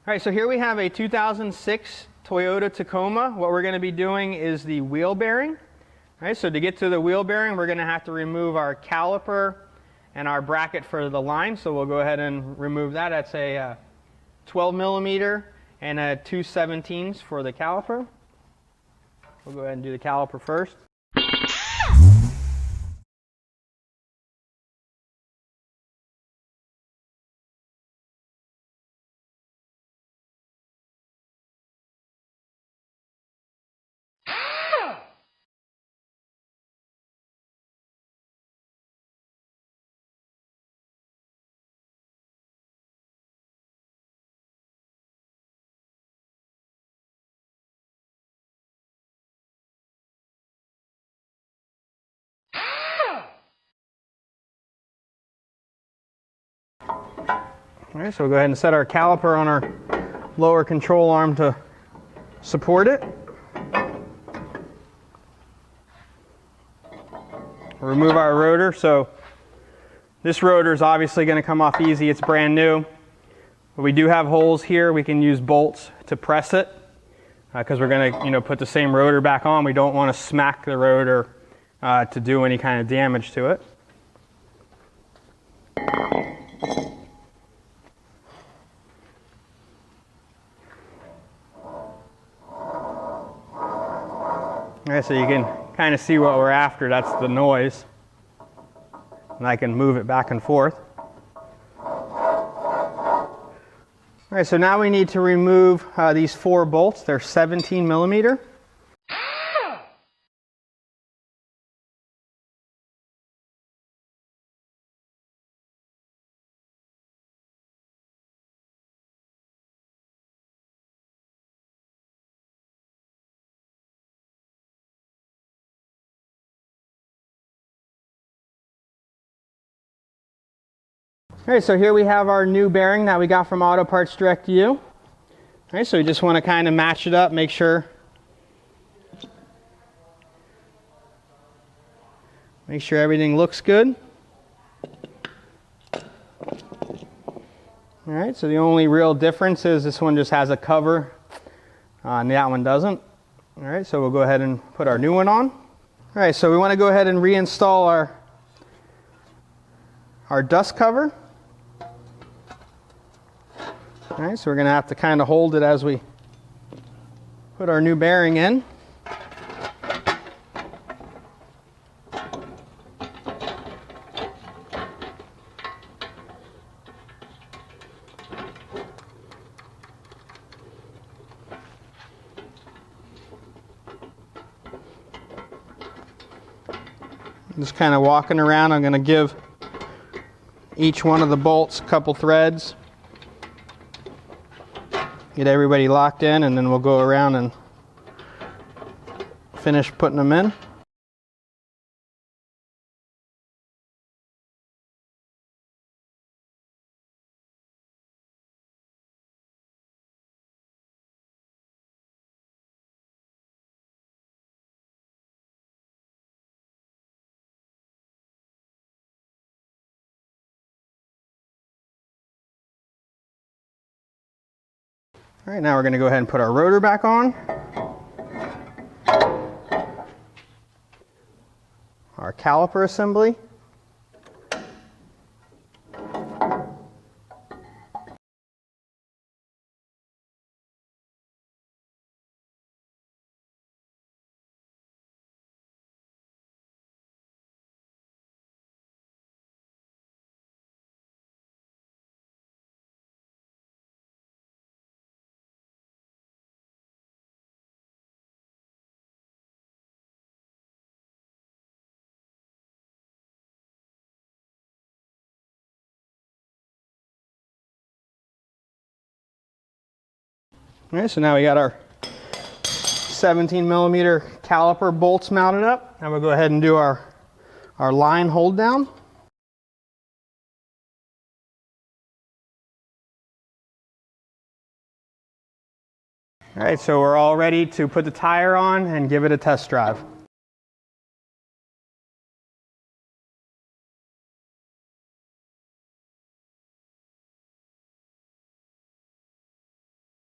All right, so here we have a 2006 Toyota Tacoma. What we're going to be doing is the wheel bearing. All right, so to get to the wheel bearing, we're going to have to remove our caliper and our bracket for the line. So we'll go ahead and remove that. That's a 12 millimeter and a 2/17 for the caliper. We'll go ahead and do the caliper first. All right, so we'll go ahead and set our caliper on our lower control arm to support it. Remove our rotor. So this rotor is obviously going to come off easy. It's brand new. But we do have holes here. We can use bolts to press it because we're going to, put the same rotor back on. We don't want to smack the rotor to do any kind of damage to it. All right, so you can kind of see what we're after. That's the noise. And I can move it back and forth. All right, so now we need to remove these 4 bolts. They're 17 millimeter. All right, so here we have our new bearing that we got from Auto Parts Direct to You. All right, so we just want to kind of match it up, make sure everything looks good. All right, so the only real difference is this one just has a cover and that one doesn't. All right, so we'll go ahead and put our new one on. All right, so we want to go ahead and reinstall our dust cover. All right, so we're going to have to kind of hold it as we put our new bearing in. Just kind of walking around, I'm going to give each one of the bolts a couple threads. Get everybody locked in, and then we'll go around and finish putting them in. All right, now we're going to go ahead and put our rotor back on. Our caliper assembly. All right, so now we got our 17 millimeter caliper bolts mounted up. Now we'll go ahead and do our line hold down. All right, so we're all ready to put the tire on and give it a test drive.